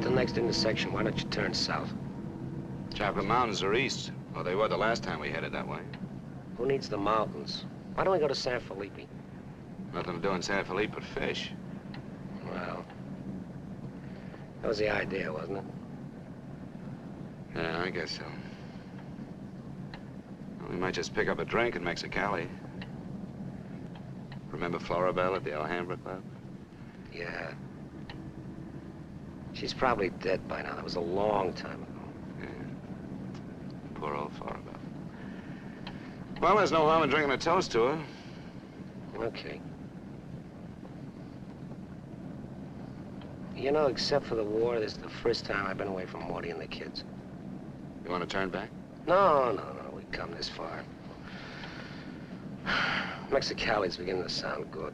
the next intersection. Why don't you turn south? Chocolate Mountains are east. Well, they were the last time we headed that way. Who needs the mountains? Why don't we go to San Felipe? Nothing to do in San Felipe but fish. Well, that was the idea, wasn't it? Yeah, I guess so. Well, we might just pick up a drink in Mexicali. Remember Floribel at the Alhambra Club? Yeah. She's probably dead by now. That was a long time ago. Yeah. Poor old Floribel. Well, there's no harm in drinking a toast to her. Okay. You know, except for the war, this is the first time I've been away from Morty and the kids. You want to turn back? No. We've come this far. Mexicali's beginning to sound good.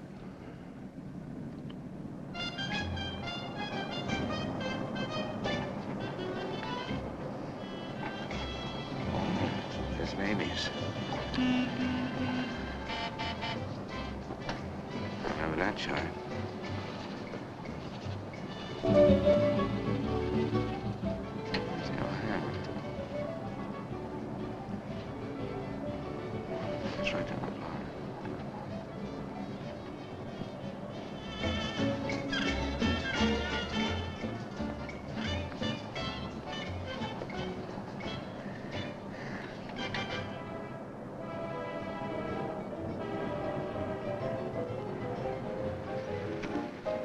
There's Mamie's. Remember that chart? It's Alhambra. It's right down the block.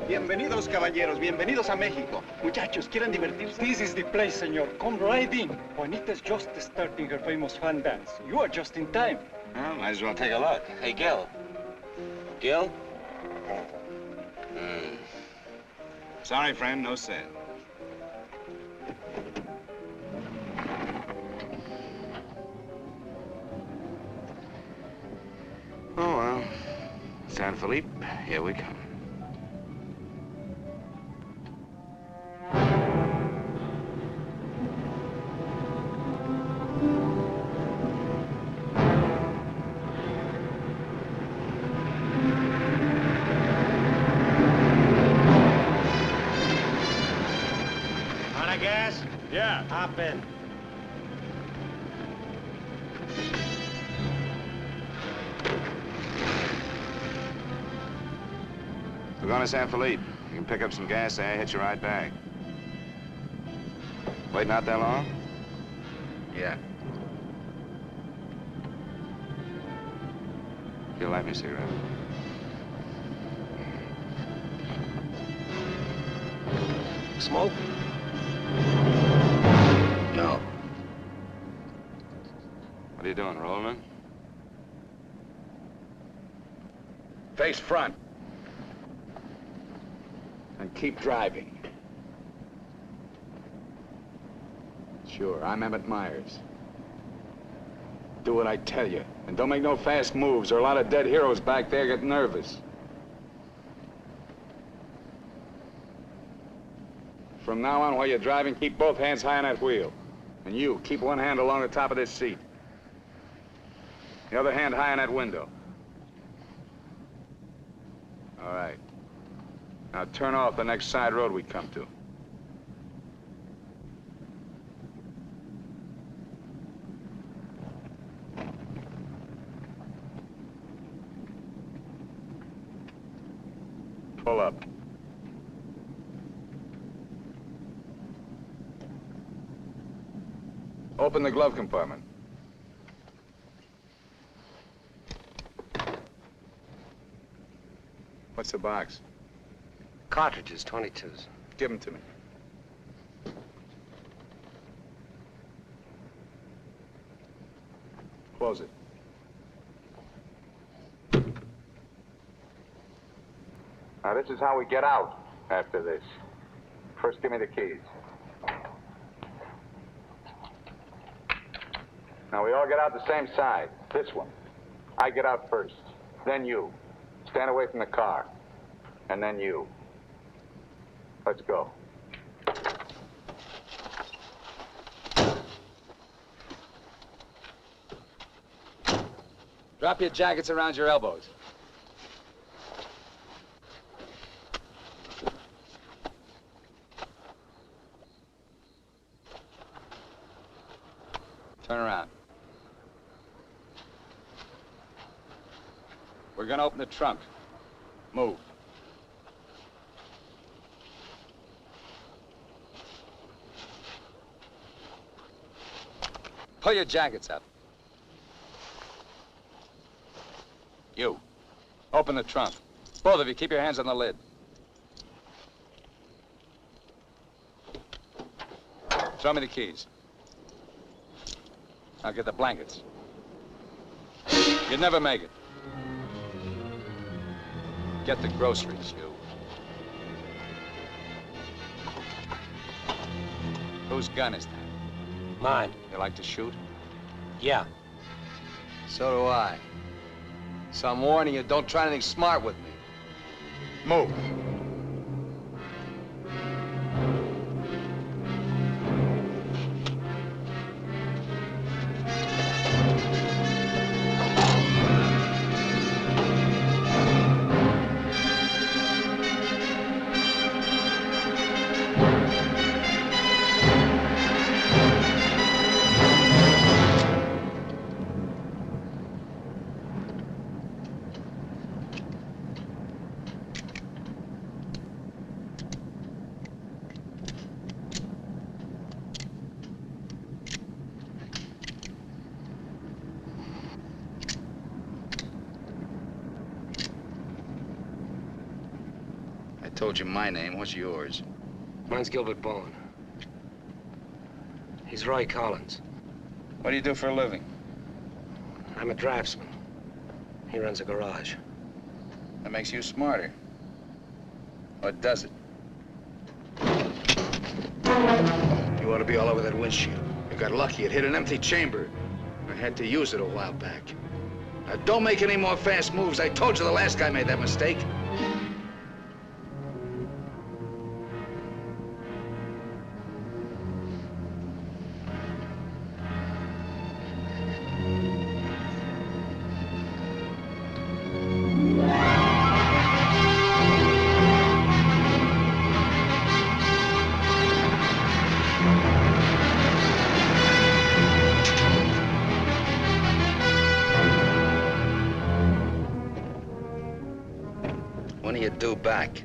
Bienvenidos, caballeros. Bienvenidos a México. Muchachos, ¿quieren divertirse? This is the place, senor. Come right in. Juanita's just starting her famous fan dance. You are just in time. Well, might as well take a look. Hey, Gil. Gil? Sorry, friend, no sale. Oh, well. San Felipe, here we come. Yeah. Hop in. We're going to San Felipe. You can pick up some gas there, hitch a ride back. Waiting out that long? Yeah. You'll light me a cigarette. Smoke? No. What are you doing, rolling? Face front. And keep driving. Sure, I'm Emmett Myers. Do what I tell you. And don't make no fast moves, or a lot of dead heroes back there get nervous. From now on, while you're driving, keep both hands high on that wheel. And you, keep one hand along the top of this seat. The other hand high on that window. All right. Now turn off the next side road we come to. Pull up. Open the glove compartment. What's the box? Cartridges, 22s. Give them to me. Close it. Now, this is how we get out after this. First, give me the keys. Now, we all get out the same side. This one. I get out first. Then you. Stand away from the car. And then you. Let's go. Drop your jackets around your elbows. We're gonna open the trunk. Move. Pull your jackets up. You. Open the trunk. Both of you, keep your hands on the lid. Throw me the keys. Now get the blankets. You'd never make it. Get the groceries, you. Whose gun is that? Mine. You like to shoot? Yeah. So do I. So I'm warning you, don't try anything smart with me. Move. I told you my name. What's yours? Mine's Gilbert Bowen. He's Roy Collins. What do you do for a living? I'm a draftsman. He runs a garage. That makes you smarter. Or does it? You ought to be all over that windshield. You got lucky. It hit an empty chamber. I had to use it a while back. Now, don't make any more fast moves. I told you the last guy made that mistake. When are you due back?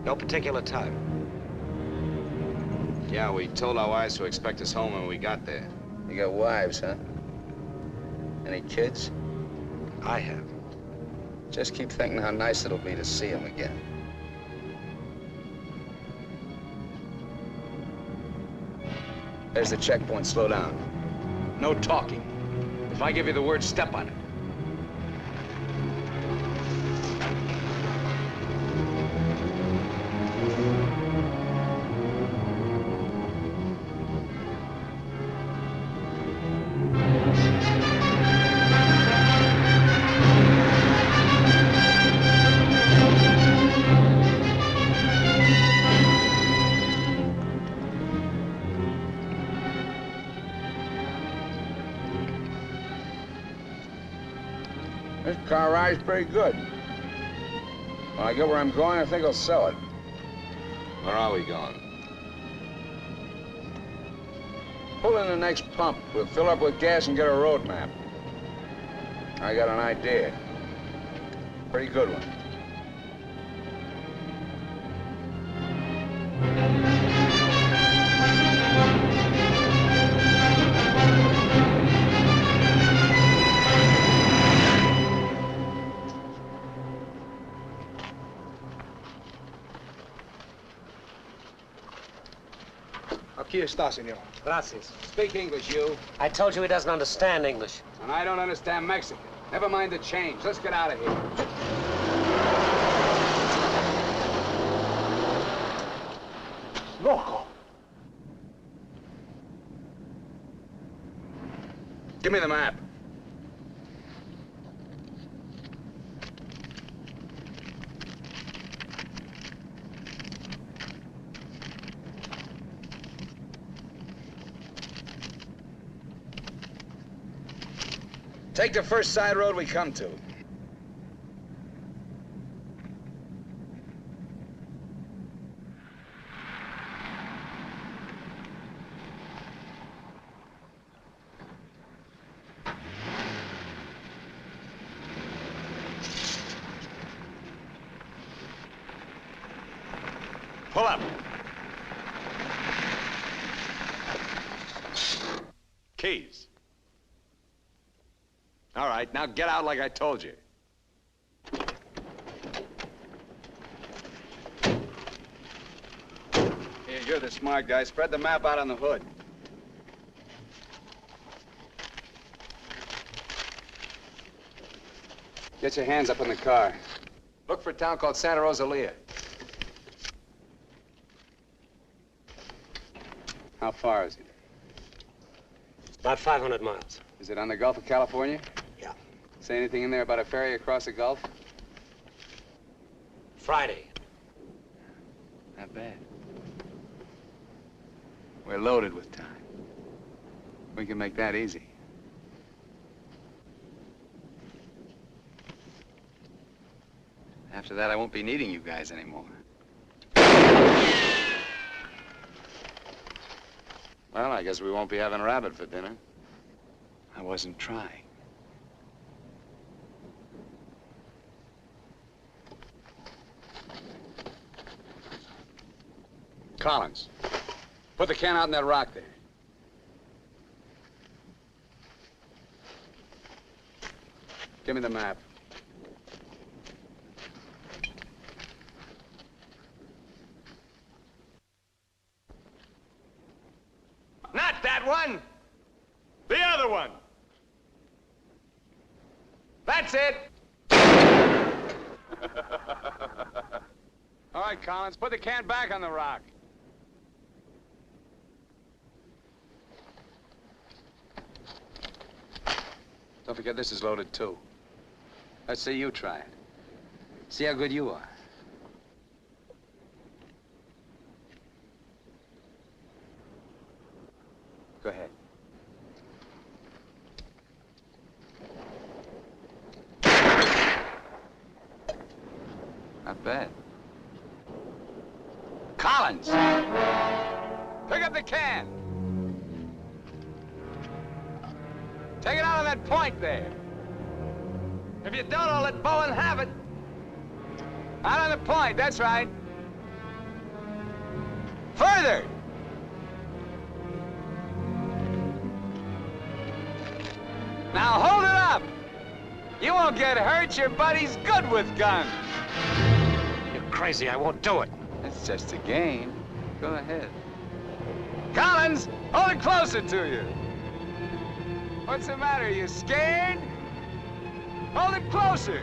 No particular time. Yeah, we told our wives to expect us home when we got there. You got wives, huh? Any kids? I have. Just keep thinking how nice it'll be to see them again. There's the checkpoint. Slow down. No talking. If I give you the word, step on it. This car ride's pretty good. When I get where I'm going, I think I'll sell it. Where are we going? Pull in the next pump. We'll fill up with gas and get a road map. I got an idea. Pretty good one. Aquí está, senor. Gracias. Speak English, you. I told you he doesn't understand English. And I don't understand Mexican. Never mind the change. Let's get out of here. Loco. Give me the map. Take the first side road we come to. up. Keys. All right, now get out like I told you. Here, you're the smart guy. Spread the map out on the hood. Get your hands up in the car. Look for a town called Santa Rosalia. How far is it? About 500 miles. Is it on the Gulf of California? Yeah. Say anything in there about a ferry across the Gulf? Friday. Not bad. We're loaded with time. We can make that easy. After that, I won't be needing you guys anymore. Well, I guess we won't be having rabbit for dinner. I wasn't trying. Collins, put the can out in that rock there. Give me the map. Not that one. The other one. That's it. All right, Collins, put the can back on the rock. Don't forget this is loaded, too. Let's see you try it. See how good you are. Go ahead. Not bad. Collins! Pick up the can! Take it out on that point there. If you don't, I'll let Bowen have it. Out on the point, that's right. Further! Now hold it up! You won't get hurt, your buddy's good with guns. You're crazy, I won't do it. It's just a game. Go ahead. Collins, hold it closer to you. What's the matter, you scared? Hold it closer.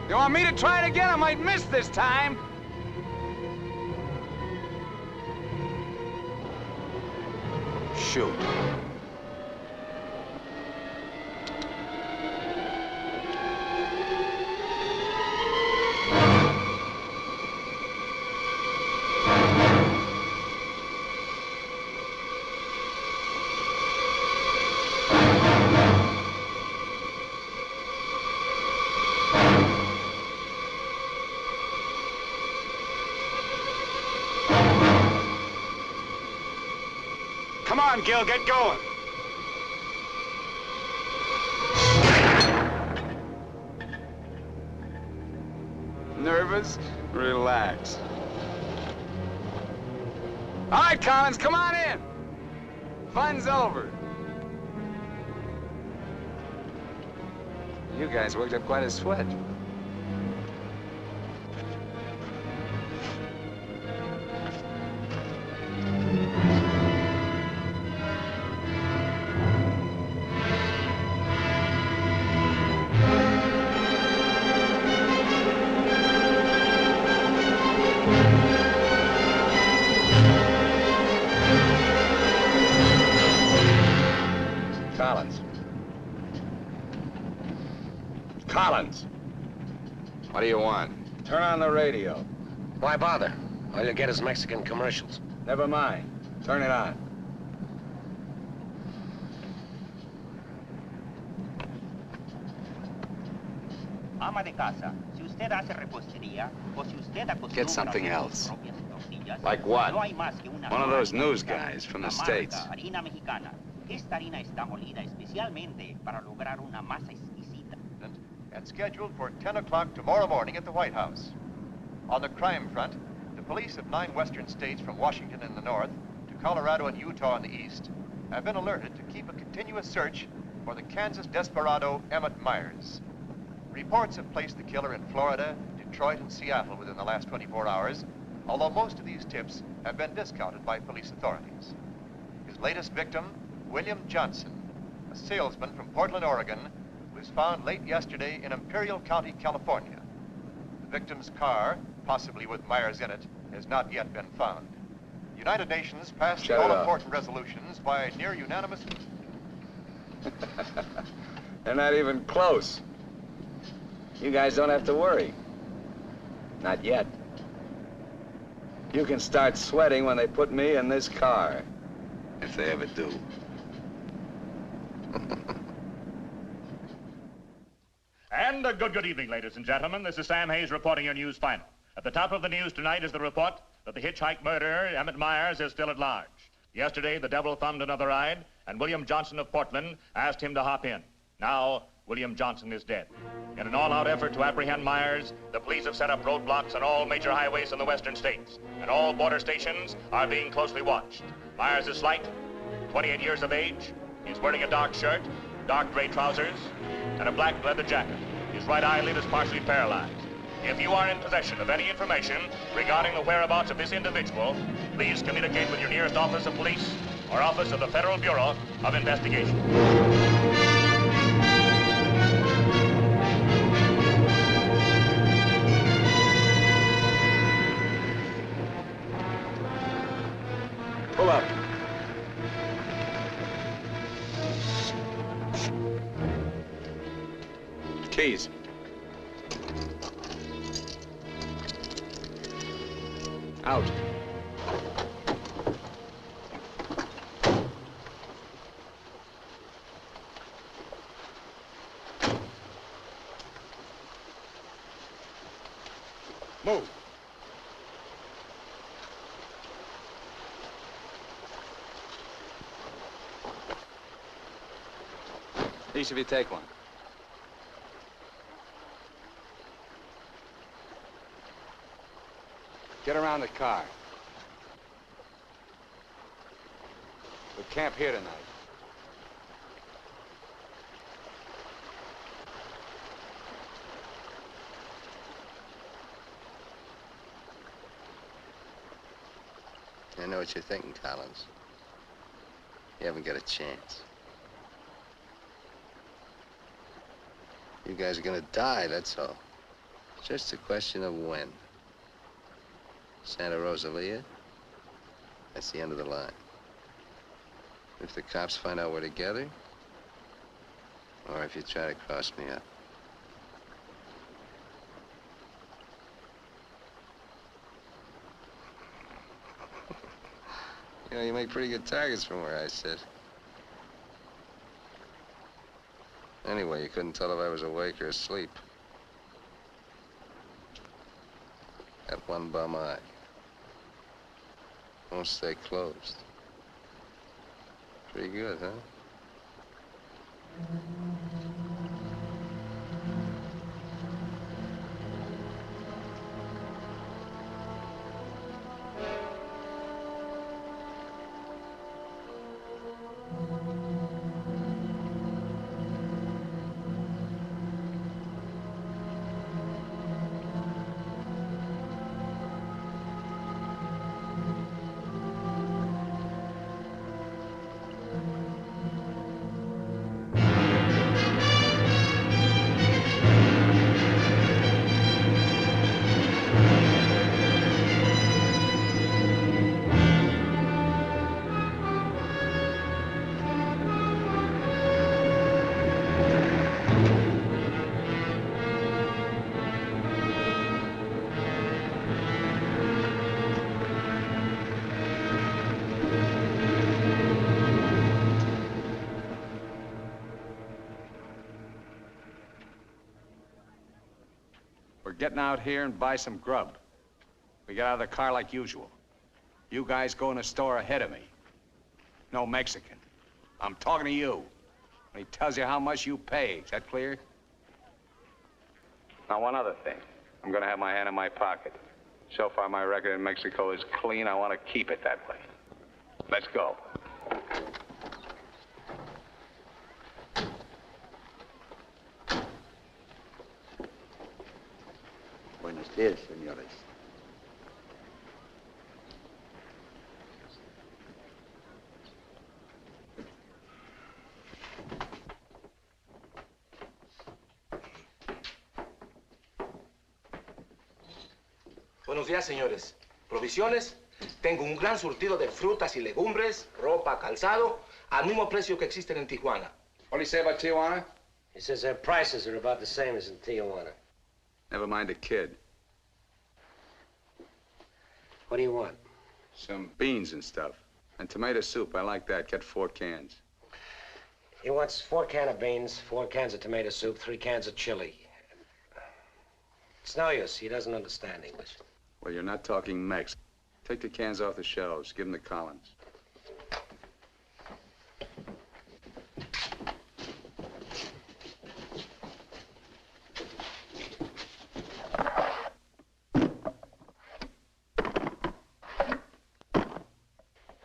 You want me to try it again? I might miss this time. Shoot. Come on, Gil, get going. Nervous? Relax. All right, Collins, come on in. Fun's over. You guys worked up quite a sweat. Collins. What do you want? Turn on the radio. Why bother? All you get is Mexican commercials. Never mind. Turn it on. Ama de casa, si usted hace repostería o si usted acostumbra Get something hacer else. sus propias tortillas, Like what? no hay más que una One of sola those news harina guys from the mexicana, States. marca harina mexicana. Esta harina está molida especialmente para lograr una masa exquisita. And scheduled for 10 o'clock tomorrow morning at the White House. On the crime front, the police of 9 western states from Washington in the north to Colorado and Utah in the east have been alerted to keep a continuous search for the Kansas desperado Emmett Myers. Reports have placed the killer in Florida, Detroit, and Seattle within the last 24 hours, although most of these tips have been discounted by police authorities. His latest victim, William Johnson, a salesman from Portland, Oregon, was found late yesterday in Imperial County, California. The victim's car, possibly with Myers in it, has not yet been found. The United Nations passed all-important resolutions by near unanimous... They're not even close. You guys don't have to worry. Not yet. You can start sweating when they put me in this car. If they ever do. And a good evening, ladies and gentlemen. This is Sam Hayes reporting your news final. At the top of the news tonight is the report that the hitchhike murderer, Emmett Myers, is still at large. Yesterday, the devil thumbed another ride, and William Johnson of Portland asked him to hop in. Now, William Johnson is dead. In an all-out effort to apprehend Myers, the police have set up roadblocks on all major highways in the western states, and all border stations are being closely watched. Myers is slight, 28 years of age. He's wearing a dark shirt, dark gray trousers, and a black leather jacket. His right eyelid is partially paralyzed. If you are in possession of any information regarding the whereabouts of this individual, please communicate with your nearest office of police or office of the Federal Bureau of Investigation. Pull up. Keys. Out. Move. Each of you take one. Get around the car. We'll camp here tonight. I know what you're thinking, Collins. You haven't got a chance. You guys are gonna die, that's all. It's just a question of when. Santa Rosalia, that's the end of the line. If the cops find out we're together, or if you try to cross me up. You know, you make pretty good targets from where I sit. Anyway, you couldn't tell if I was awake or asleep. Got one bum eye. Won't stay closed. Pretty good, huh? Getting out here and buy some grub. We get out of the car like usual. You guys go in the store ahead of me. No Mexican. I'm talking to you. And he tells you how much you pay. Is that clear? Now, one other thing. I'm gonna have my hand in my pocket. So far, my record in Mexico is clean. I want to keep it that way. Let's go. Buenos días, señores. Buenos días, señores. ¿Provisiones? Tengo un gran surtido de frutas y legumbres, ropa, calzado, al mismo precio que existen en Tijuana. What do you say about Tijuana? He says their prices are about the same as in Tijuana. Never mind the kid. What do you want? Some beans and stuff. And tomato soup. I like that. Get 4 cans. He wants 4 cans of beans, 4 cans of tomato soup, 3 cans of chili. It's no use. He doesn't understand English. Well, you're not talking Mex. Take the cans off the shelves. Give them to Collins.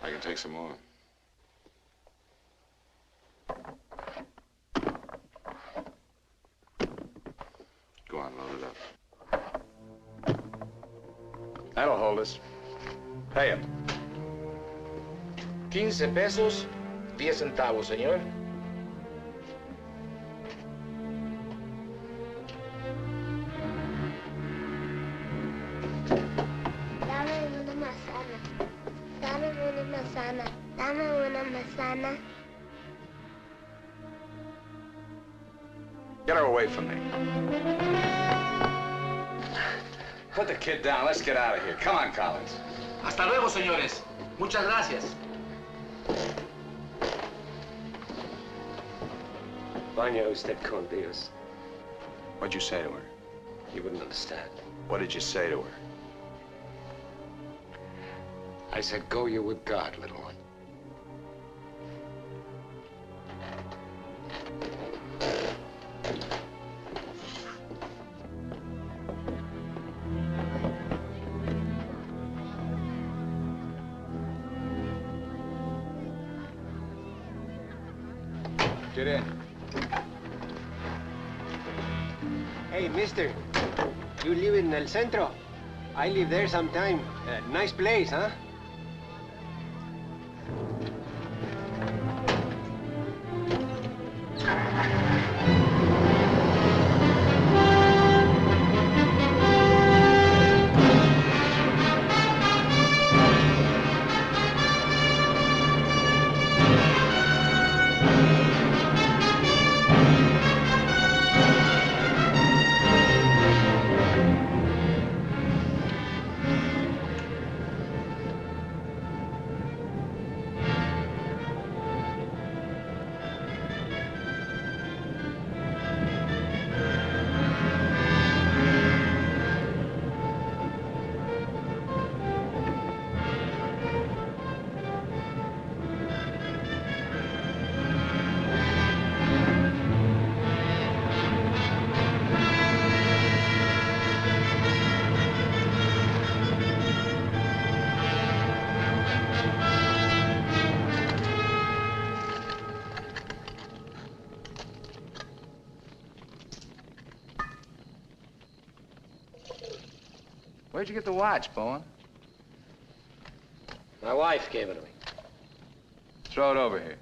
I can take some more. Go on, load it up. That'll hold us. Pay him. 15 pesos, 10 centavos, señor. Dame una manzana. Dame una manzana. Dame una manzana. Get her away from me. Put the kid down. Let's get out of here. Come on, Collins. Hasta luego, señores. Muchas gracias. Vaya usted con Dios. What'd you say to her? You wouldn't understand. What did you say to her? I said, go you with God, little one. Get in. Hey, mister. You live in El Centro? I live there sometime. Nice place, huh? Where'd you get the watch, Bowen? My wife gave it to me. Throw it over here.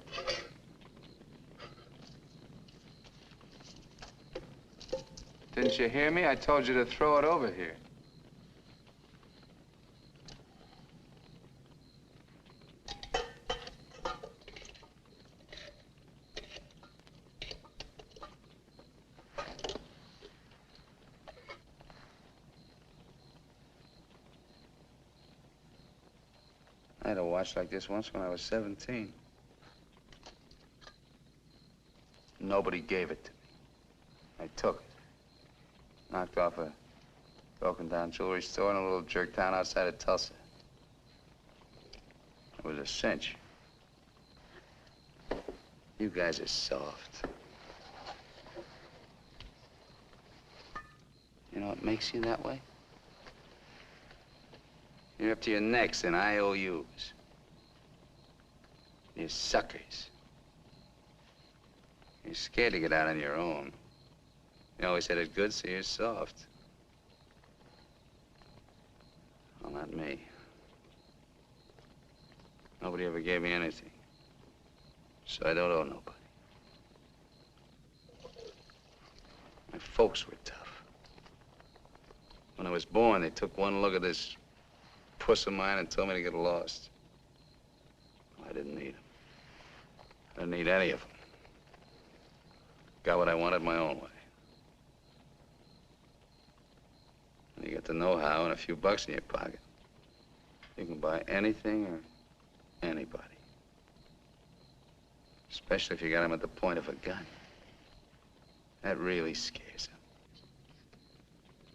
Didn't you hear me? I told you to throw it over here. I had a watch like this once when I was 17. Nobody gave it to me. I took it. Knocked off a broken-down jewelry store in a little jerk town outside of Tulsa. It was a cinch. You guys are soft. You know what makes you that way? You're up to your necks in IOUs. You're suckers. You're scared to get out on your own. You always had it good, so you're soft. Well, not me. Nobody ever gave me anything. So I don't owe nobody. My folks were tough. When I was born, they took one look at this puss of mine and told me to get lost. I didn't need them. I didn't need any of them. Got what I wanted my own way. And you get the know-how and a few bucks in your pocket. You can buy anything or anybody. Especially if you got them at the point of a gun. That really scares them.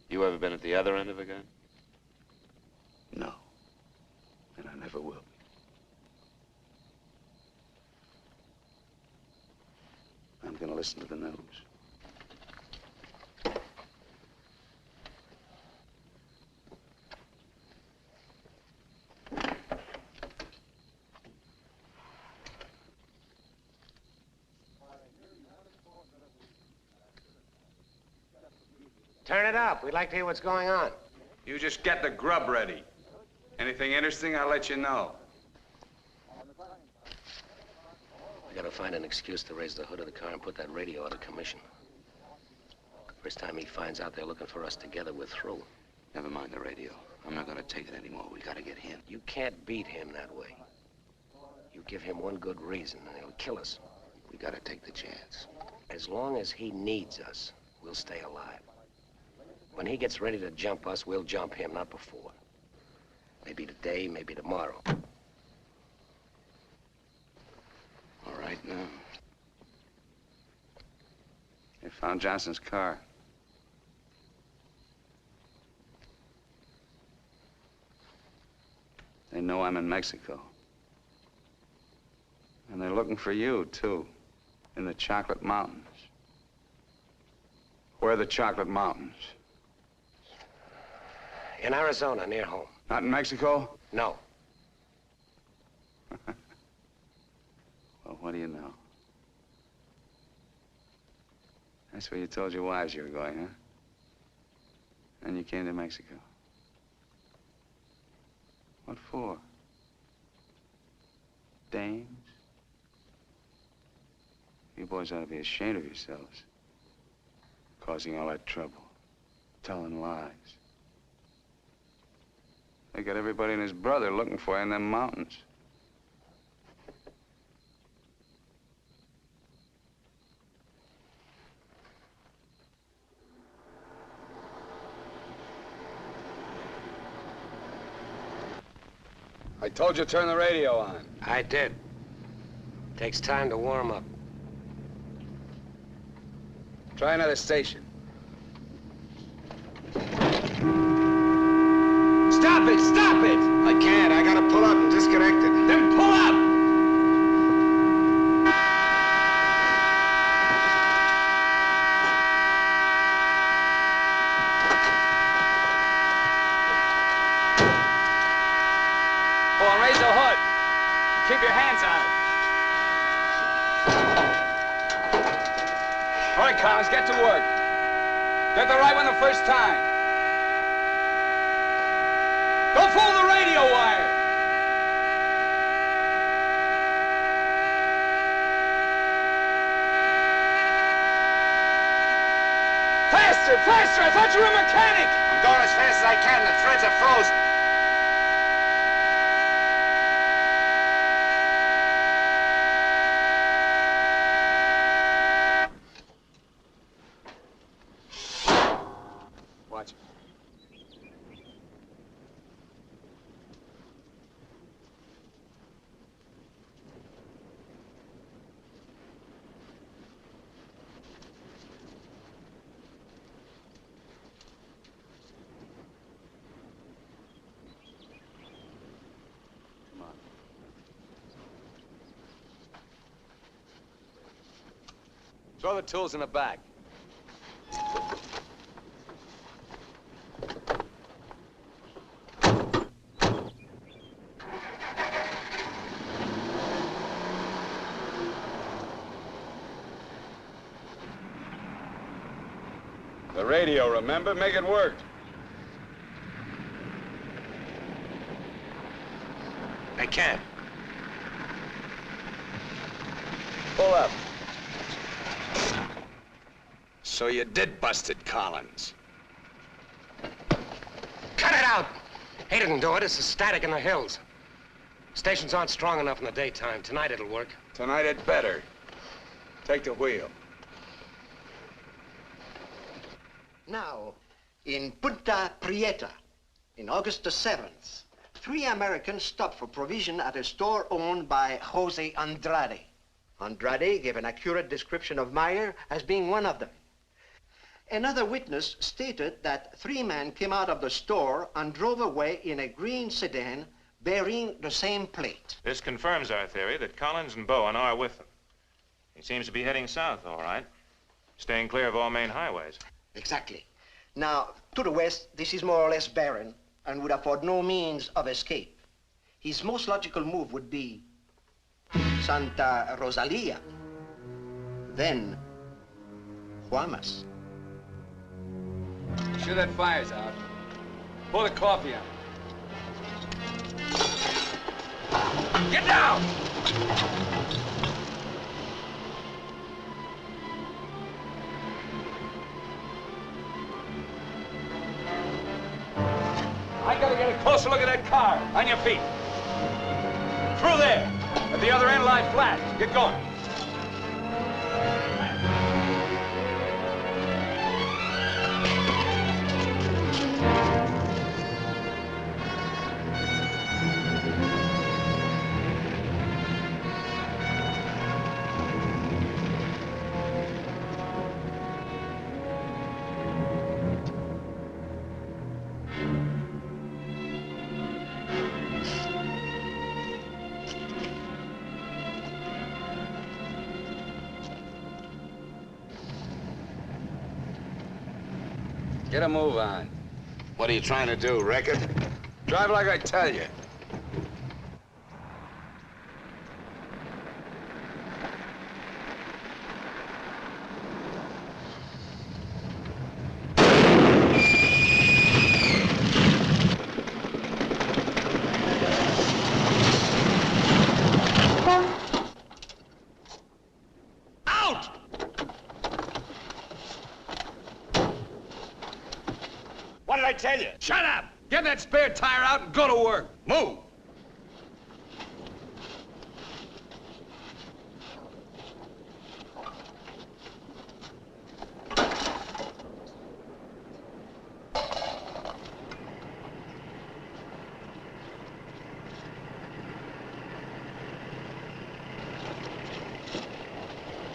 You ever been at the other end of a gun? No. And I never will be. I'm gonna listen to the news. Turn it up. We'd like to hear what's going on. You just get the grub ready. Anything interesting, I'll let you know. We gotta find an excuse to raise the hood of the car and put that radio out of commission. First time he finds out they're looking for us together, we're through. Never mind the radio. I'm not gonna take it anymore. We gotta get him. You can't beat him that way. You give him one good reason and he'll kill us. We gotta take the chance. As long as he needs us, we'll stay alive. When he gets ready to jump us, we'll jump him, not before. Maybe today, maybe tomorrow. All right now. They found Johnson's car. They know I'm in Mexico. And they're looking for you, too, in the Chocolate Mountains. Where are the Chocolate Mountains? In Arizona, near home. Not in Mexico? No. Well, what do you know? That's where you told your wives you were going, huh? And you came to Mexico. What for? Dames? You boys ought to be ashamed of yourselves. Causing all that trouble. Telling lies. They got everybody and his brother looking for you in them mountains. I told you to turn the radio on. I did. Takes time to warm up. Try another station. Stop it! Stop it! I can't. I gotta pull up and disconnect it. Then pull up! Go on, raise the hood. Keep your hands on it. All right, Collins, get to work. Get the right one the first time. Don't fool the radio wire! Faster, faster! I thought you were a mechanic! I'm going as fast as I can. The threads are frozen. Watch it. Throw the tools in the back. The radio, remember? Make it work. I can't. Pull up. So you did bust it, Collins. Cut it out! He didn't do it. It's the static in the hills. Stations aren't strong enough in the daytime. Tonight it'll work. Tonight it better. Take the wheel. Now, in Punta Prieta, in August the 7th, 3 Americans stopped for provision at a store owned by Jose Andrade. Andrade gave an accurate description of Meyer as being one of them. Another witness stated that 3 men came out of the store and drove away in a green sedan bearing the same plate. This confirms our theory that Collins and Bowen are with them. He seems to be heading south, all right, staying clear of all main highways. Exactly. Now, to the west, this is more or less barren and would afford no means of escape. His most logical move would be Santa Rosalia, then Guamas. Sure that fire's out. Pour the coffee out. Get down! I gotta get a closer look at that car. On your feet. Through there. At the other end, lie flat. Get going. Get a move on. What are you trying to do, wreck it? Drive like I tell you. What did I tell you? Shut up! Get that spare tire out and go to work. Move!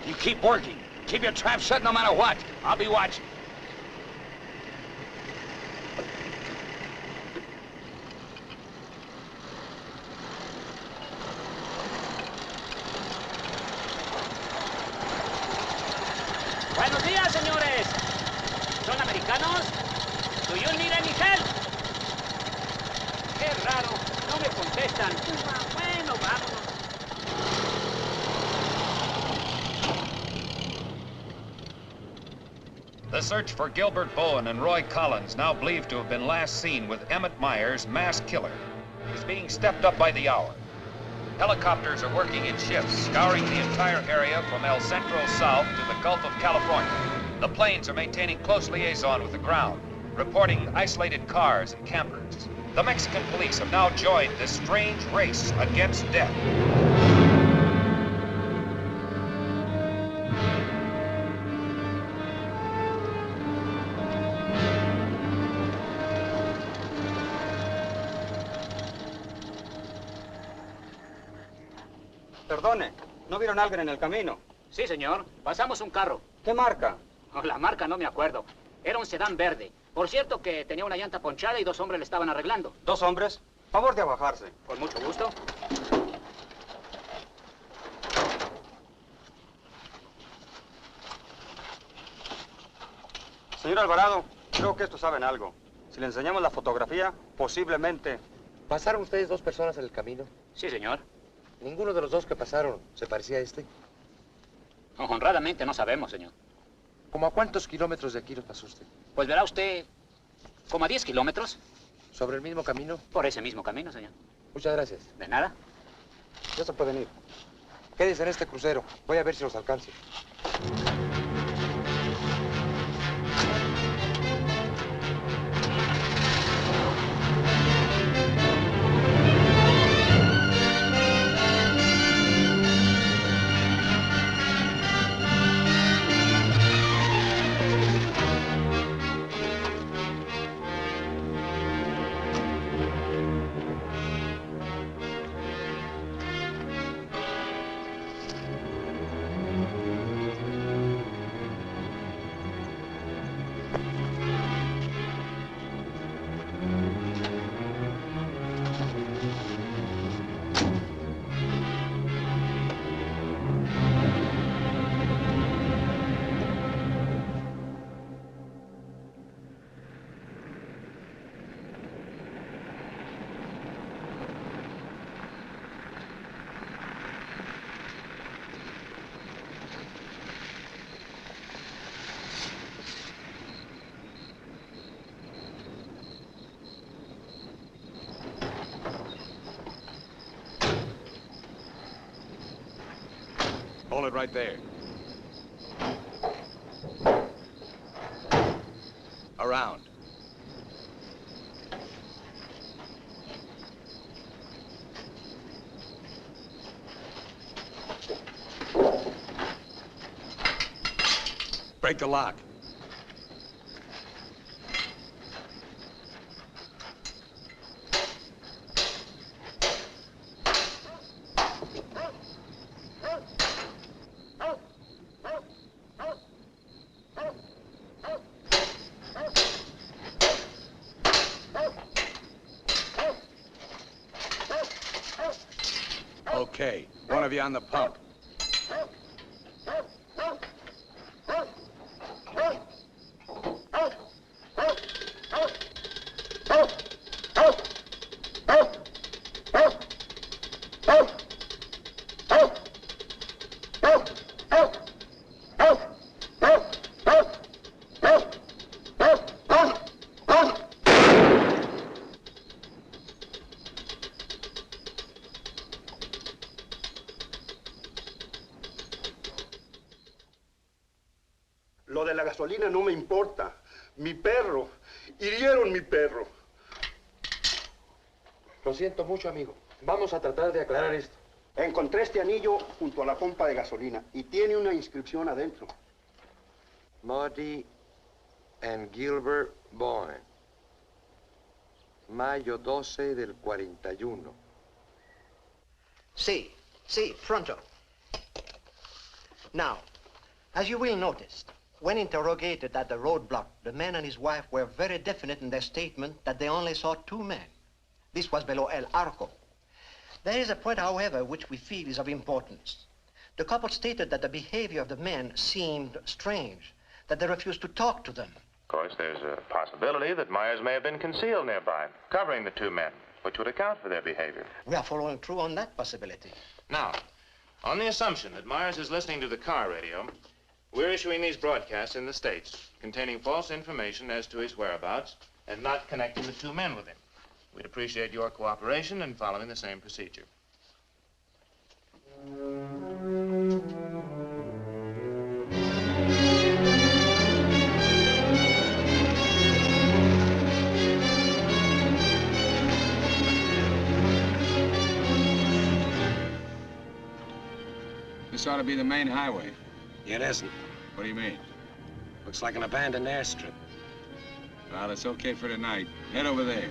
You keep working. Keep your trap shut no matter what. I'll be watching. Buenos días, señores. ¿Son americanos? Do you need any help? Qué raro, no me contestan. Bueno, vámonos. The search for Gilbert Bowen and Roy Collins, now believed to have been last seen with Emmett Myers, mass killer, is being stepped up by the hour. Helicopters are working in shifts, scouring the entire area from El Centro south to the Gulf of California. The planes are maintaining close liaison with the ground, reporting isolated cars and campers. The Mexican police have now joined this strange race against death. Perdone, ¿no vieron a alguien en el camino? Sí, señor. Pasamos un carro. ¿Qué marca? Oh, la marca no me acuerdo. Era un sedán verde. Por cierto que tenía una llanta ponchada y 2 hombres le estaban arreglando. ¿2 hombres? Favor de bajarse. Con mucho gusto. Señor Alvarado, creo que estos saben algo. Si le enseñamos la fotografía, posiblemente... ¿Pasaron ustedes 2 personas en el camino? Sí, señor. ¿Ninguno de los 2 que pasaron se parecía a este? Honradamente no sabemos, señor. ¿Cómo a cuántos kilómetros de aquí nos pasó usted? Pues verá usted, como a 10 kilómetros. ¿Sobre el mismo camino? Por ese mismo camino, señor. Muchas gracias. De nada. Ya se pueden ir. Quédense en este crucero. Voy a ver si los alcanzo. Hold it right there. Around. Break the lock. Okay, one of you on the pump. Lo de la gasolina no me importa. Mi perro. Hirieron mi perro. Lo siento mucho, amigo. Vamos a tratar de aclarar esto. Encontré este anillo junto a la pompa de gasolina y tiene una inscripción adentro. Maudie and Gilbert Bowen. Mayo 12 del 41. Sí, pronto. Now, as you will notice, when interrogated at the roadblock, the man and his wife were very definite in their statement that they only saw two men. This was below El Arco. There is a point, however, which we feel is of importance. The couple stated that the behavior of the men seemed strange, that they refused to talk to them. Of course, there's a possibility that Myers may have been concealed nearby, covering the two men, which would account for their behavior. We are following through on that possibility. Now, on the assumption that Myers is listening to the car radio, we're issuing these broadcasts in the States containing false information as to his whereabouts and not connecting the two men with him. We'd appreciate your cooperation in following the same procedure. This ought to be the main highway. It isn't. What do you mean? Looks like an abandoned airstrip. Well, it's okay for tonight. Head over there.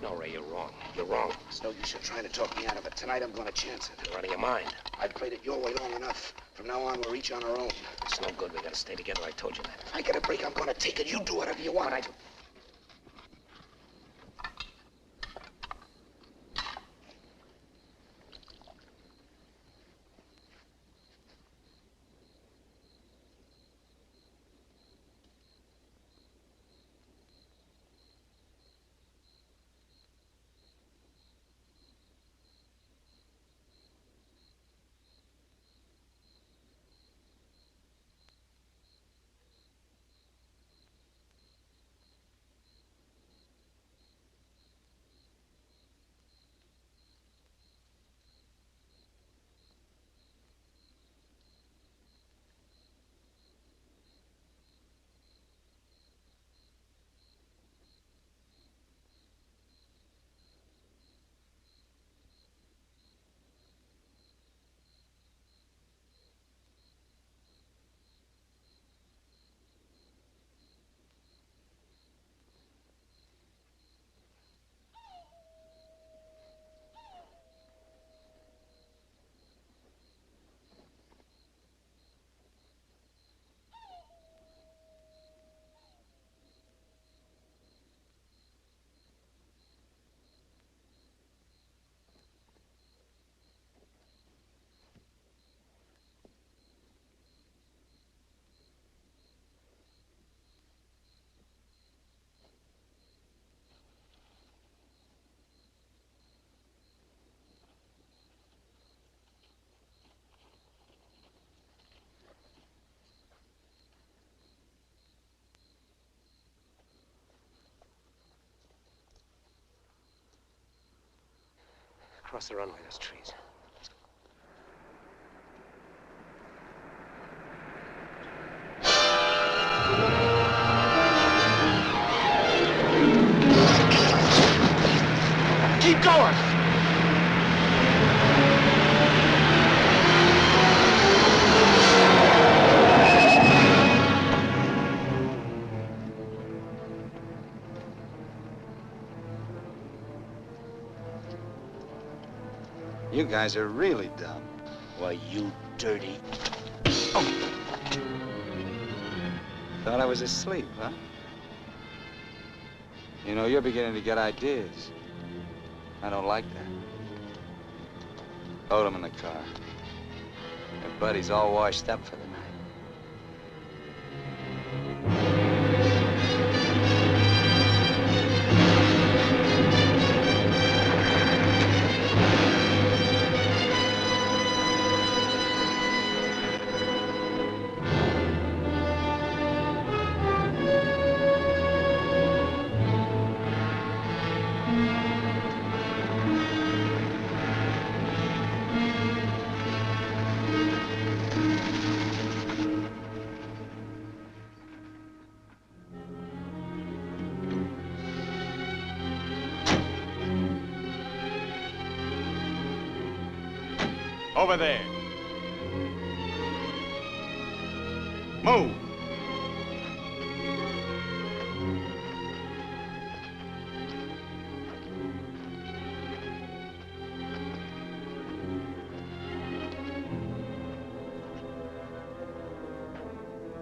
No, Ray, you're wrong. You're wrong. It's no use you trying to talk me out of it. Tonight, I'm going to chance it. You're out of your mind. I've played it your way long enough. From now on, we're each on our own. It's no good. We got to stay together. I told you that. If I get a break, I'm going to take it. You do whatever you want. Across the runway, there's trees. Keep going! You guys are really dumb. Why, you dirty... Thought I was asleep, huh? You know, you're beginning to get ideas. I don't like that. Load him in the car. Your buddy's all washed up for the night. Over there. Move.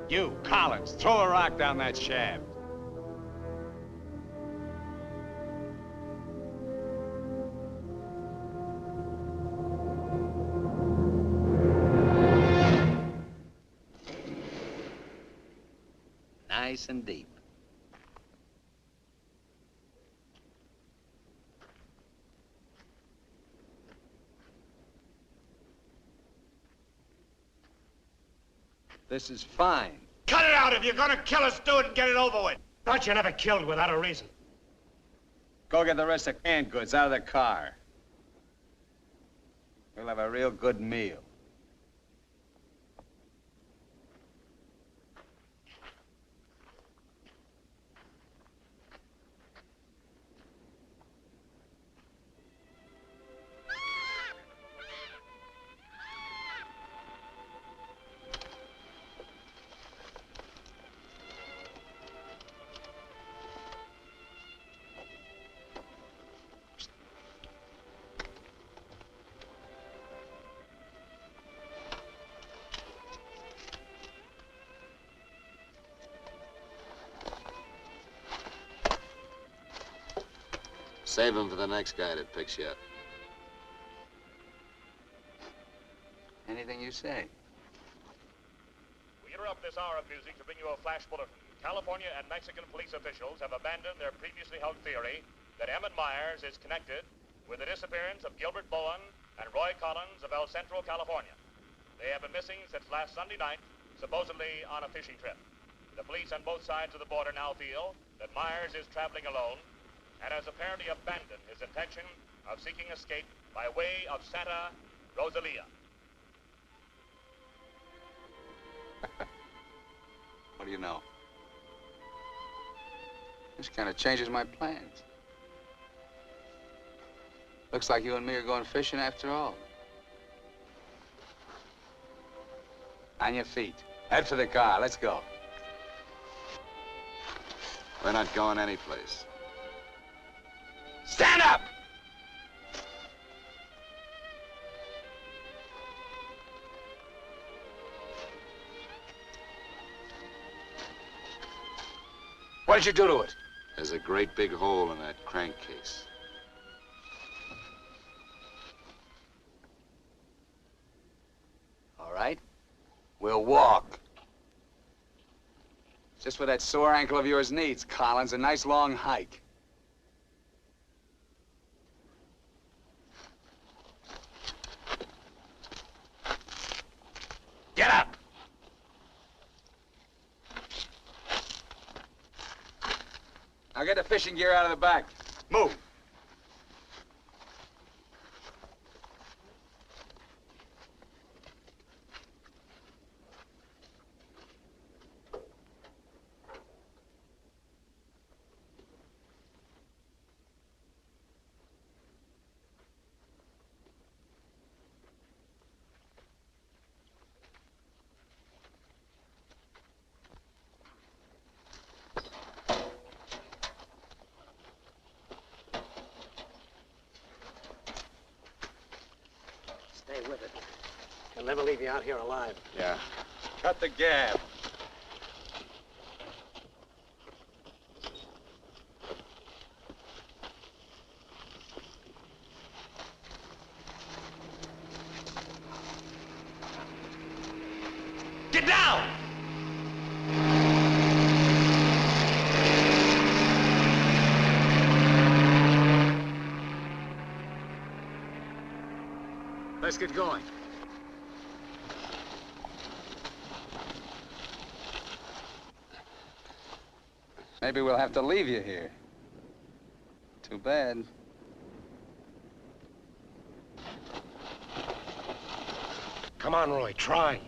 You, Collins, throw a rock down that shaft. Nice and deep. This is fine. Cut it out! If you're gonna kill us, do it and get it over with. Thought you never killed without a reason. Go get the rest of canned goods out of the car. We'll have a real good meal. Save him for the next guy that picks you up. Anything you say. We interrupt this hour of music to bring you a flash bulletin. California and Mexican police officials have abandoned their previously held theory that Emmett Myers is connected with the disappearance of Gilbert Bowen and Roy Collins of El Centro, California. They have been missing since last Sunday night, supposedly on a fishing trip. The police on both sides of the border now feel that Myers is traveling alone and has apparently abandoned his intention of seeking escape by way of Santa Rosalia. What do you know? This kind of changes my plans. Looks like you and me are going fishing after all. On your feet. Head for the car. Let's go. We're not going anyplace. Stand up! What did you do to it? There's a great big hole in that crankcase. All right. We'll walk. Just what that sore ankle of yours needs, Collins. A nice long hike. Get up! Now get the fishing gear out of the back. Move. Stay with it. He'll never leave you out here alive. Yeah. Cut the gab. Get down! Let's get going. Maybe we'll have to leave you here. Too bad. Come on, Roy, try.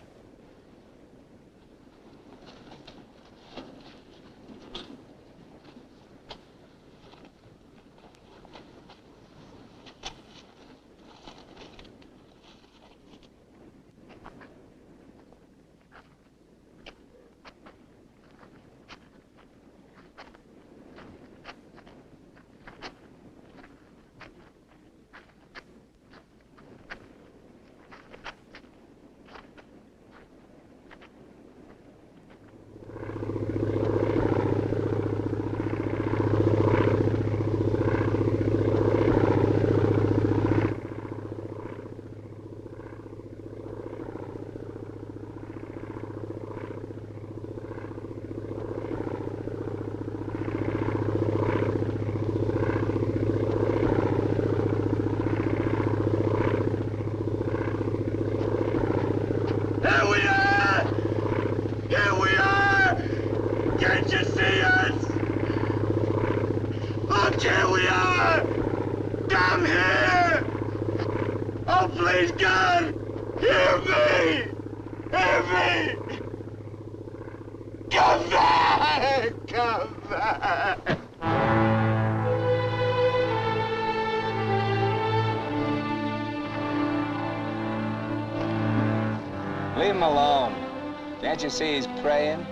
Leave him alone. Can't you see he's praying?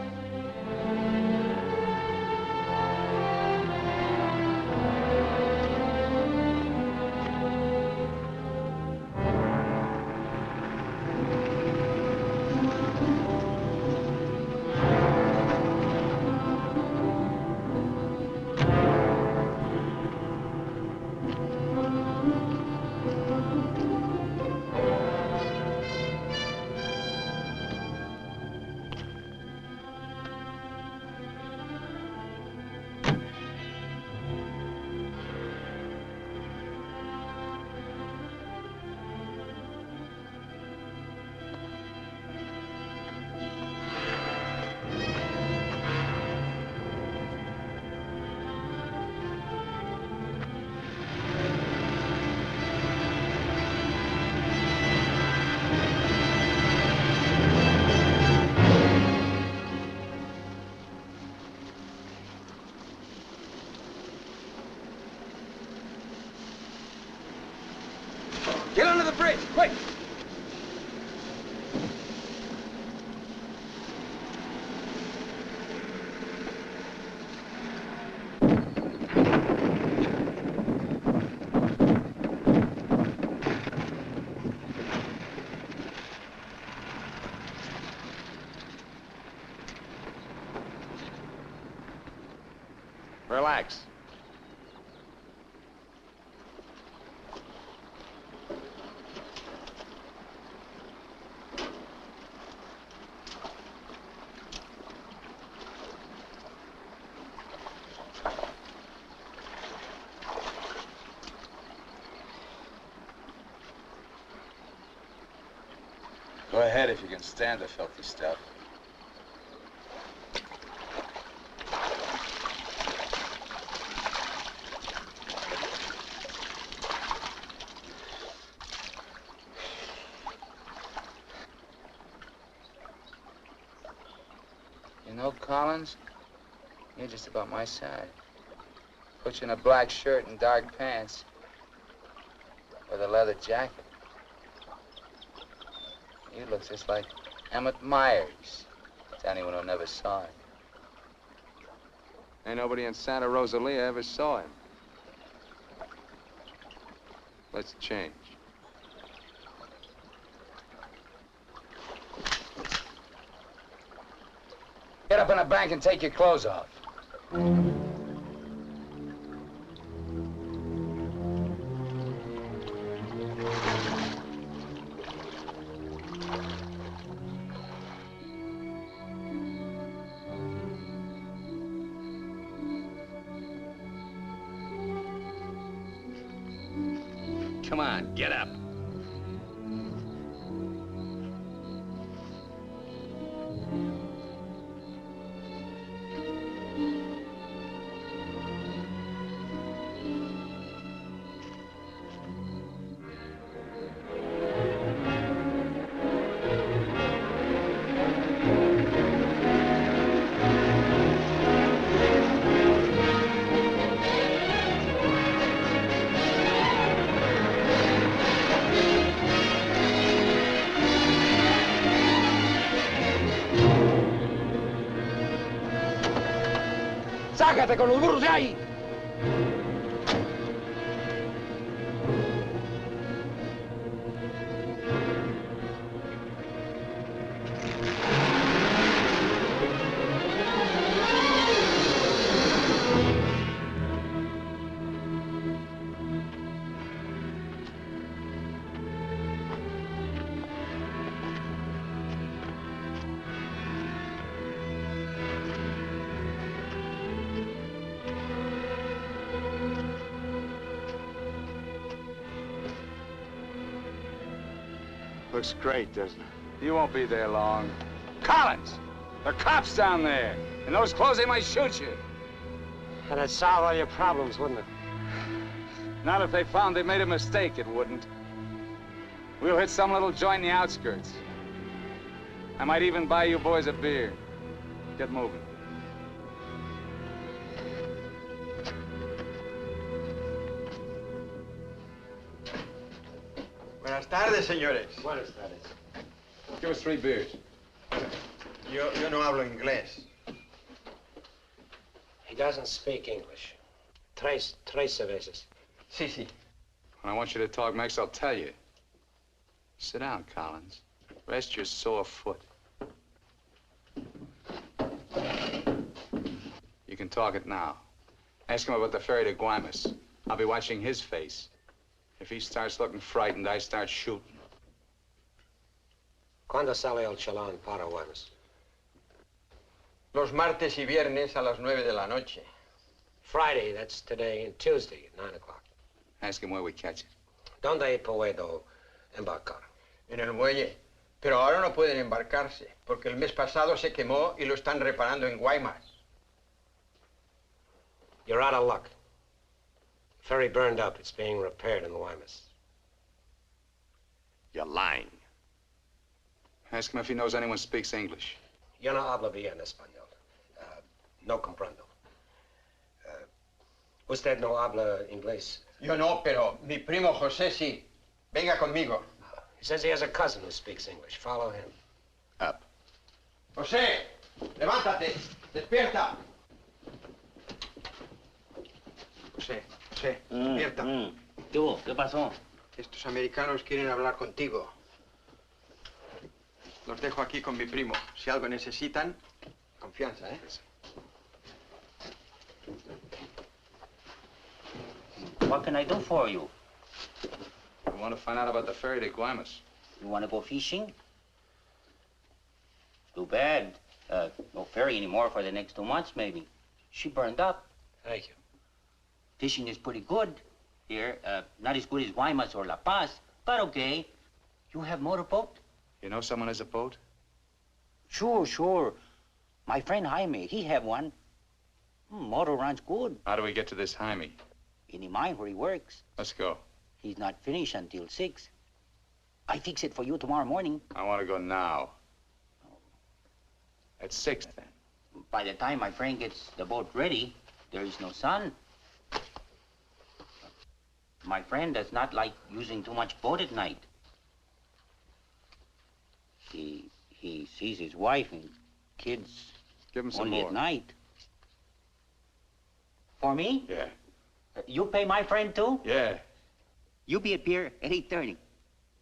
Get under the bridge, quick! Relax. Go ahead if you can stand the filthy stuff. You know, Collins, you're just about my size. Put you in a black shirt and dark pants with a leather jacket. You look just like Emmett Myers, to anyone who never saw him. Ain't nobody in Santa Rosalia ever saw him. Let's change. up in a bank and take your clothes off. Come on, get up. ¡Sácate con los burros de ahí! Looks great, doesn't it? You won't be there long. Collins! There are cops down there. In those clothes, they might shoot you. That'd solve all your problems, wouldn't it? Not if they found they made a mistake, it wouldn't. We'll hit some little joint in the outskirts. I might even buy you boys a beer. Get moving. Buenas tardes, señores. Buenas tardes. Give us 3 beers. Yo no hablo inglés. He doesn't speak English. Tres cervezas. Sí, sí. When I want you to talk Mex, I'll tell you. Sit down, Collins. Rest your sore foot. You can talk it now. Ask him about the ferry to Guaymas. I'll be watching his face. If he starts looking frightened, I start shooting. ¿Cuándo sale el chalán para Guaymas? Los martes y viernes a las 9 de la noche. Friday, that's today, and Tuesday at 9 o'clock. Ask him where we catch it. ¿Dónde puedo embarcar? En el muelle. Pero ahora no pueden embarcarse, porque el mes pasado se quemó y lo están reparando en Guaymas. You're out of luck. Ferry burned up. It's being repaired in the Guaymas. You're lying. Ask him if he knows anyone speaks English. Yo no hablo bien español. No comprendo. Usted no habla inglés. Yo no, pero mi primo José sí. Venga conmigo. He says he has a cousin who speaks English. Follow him. Up. José, levántate. Despierta. José, despierta. ¿Qué hubo? ¿Qué pasó? Estos americanos quieren hablar contigo. Los dejo aquí con mi primo. Si algo necesitan, confianza, ¿eh? What can I do for you? We want to find out about the ferry to Guaymas. You want to go fishing? Too bad. No ferry anymore for the next 2 months, maybe. She burned up. Thank you. Fishing is pretty good here. Not as good as Guaymas or La Paz, but okay. You have motorboat? You know someone has a boat? Sure. My friend Jaime, he have one. Motor runs good. How do we get to this Jaime? In the mine where he works. Let's go. He's not finished until 6. I fix it for you tomorrow morning. I want to go now. At 6, then. By the time my friend gets the boat ready, there is no sun. My friend does not like using too much boat at night. He sees his wife and kids Give him some only more. at night. For me? Yeah. You pay my friend too? Yeah. You be at pier at 8:30.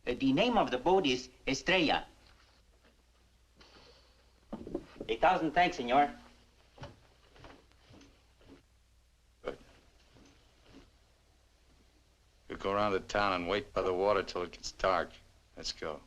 The name of the boat is Estrella. 1,000 thanks, senor. Good. You go around the town and wait by the water till it gets dark. Let's go.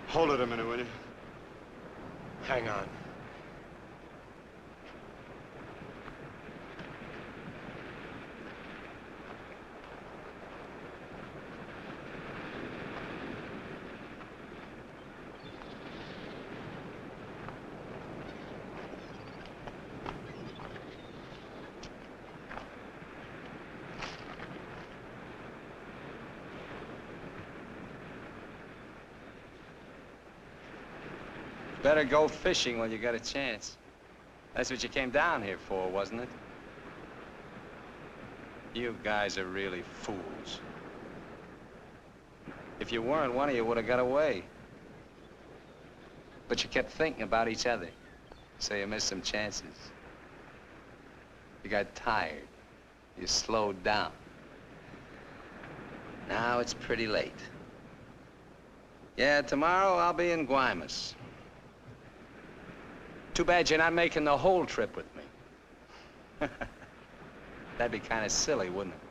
Hold it a minute, will you? Hang on. Better go fishing when you got a chance. That's what you came down here for, wasn't it? You guys are really fools. If you weren't, one of you would have got away. But you kept thinking about each other, so you missed some chances. You got tired. You slowed down. Now it's pretty late. Yeah, tomorrow I'll be in Guaymas. Too bad you're not making the whole trip with me. That'd be kind of silly, wouldn't it?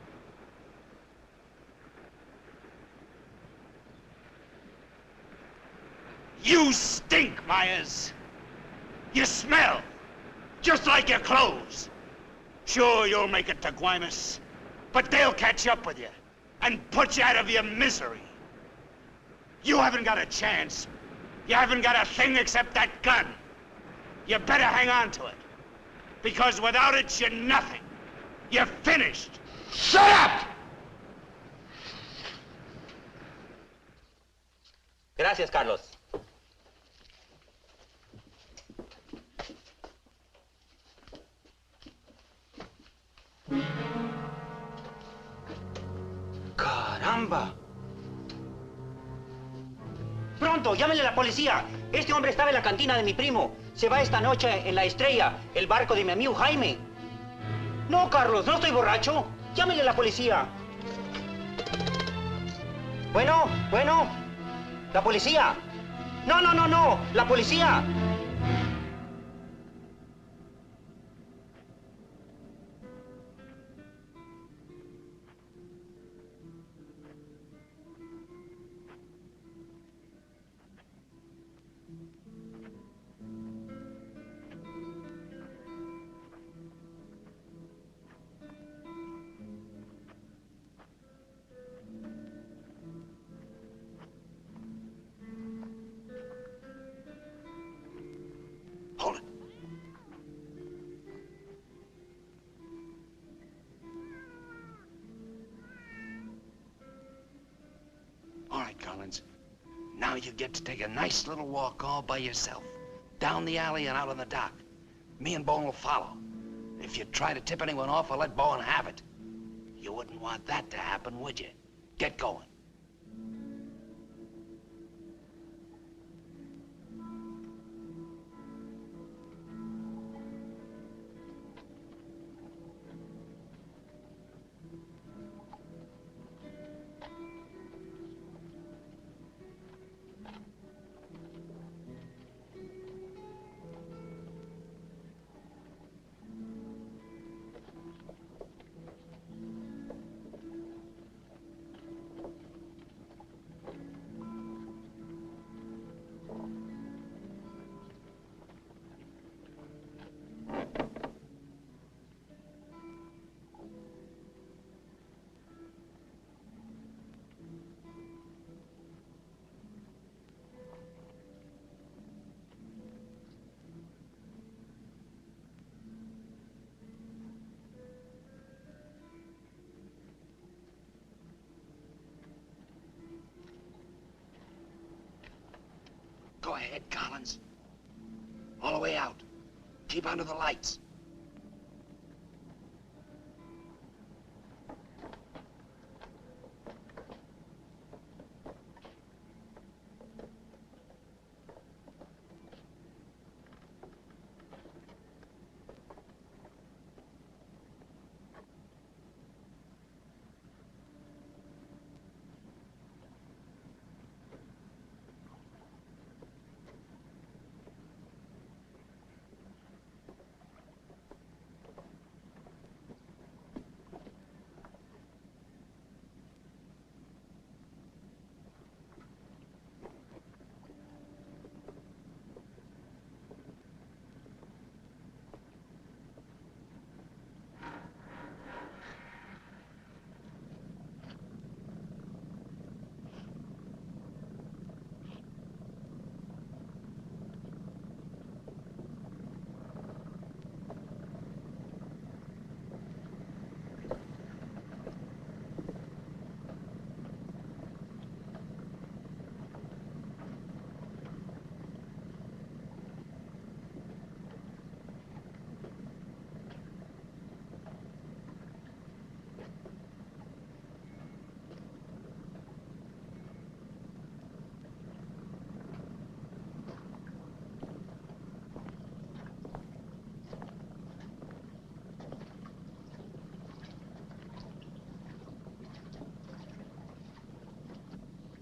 You stink, Myers. You smell, just like your clothes. Sure, you'll make it to Guaymas, but they'll catch up with you and put you out of your misery. You haven't got a chance. You haven't got a thing except that gun. You better hang on to it, because without it, you're nothing. You're finished. Shut up! Gracias, Carlos. ¡Caramba! Pronto, llámenle a la policía. Este hombre estaba en la cantina de mi primo. Se va esta noche en la Estrella, el barco de mi amigo Jaime. No, Carlos, no estoy borracho. Llámenle a la policía. Bueno, la policía. No, la policía. All right, Collins. Now you get to take a nice little walk all by yourself. Down the alley and out on the dock. Me and Bowen will follow. If you try to tip anyone off, I'll let Bowen have it. You wouldn't want that to happen, would you? Get going. ahead, Collins. All the way out. Keep under the lights.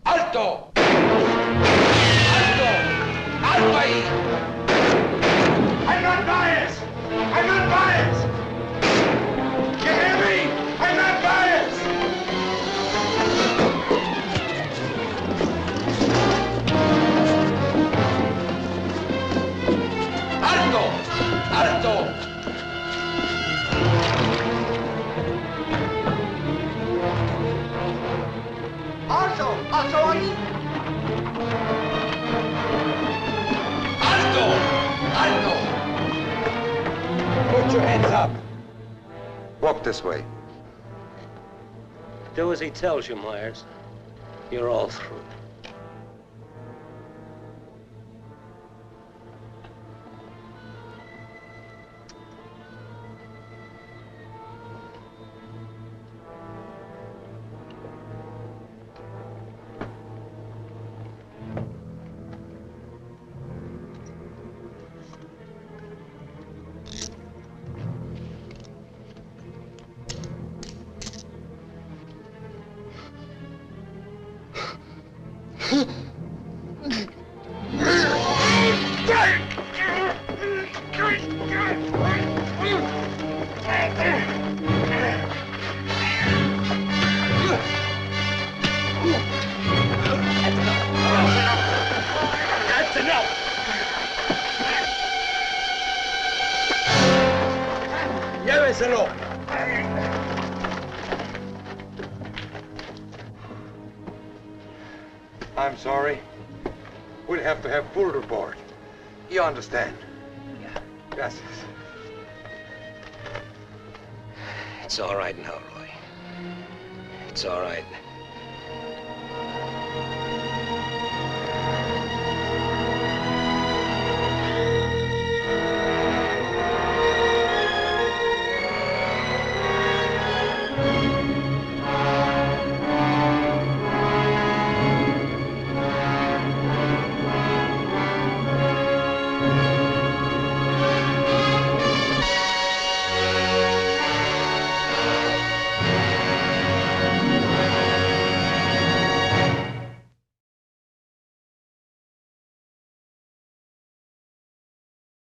¡Alto! ¡Alto! ¡Alto ahí! I'm not biased! I'm not biased! You hear me? I'm not biased! ¡Alto! ¡Alto! ¡Alto ahí! ¡Alto! ¡Alto! Put your hands up. Walk this way. Do as he tells you, Myers. You're all through. That's enough! Lléveselo. I'm sorry. We'll have to have full report. You understand? Yeah. Gracias. It's all right now, Roy. It's all right.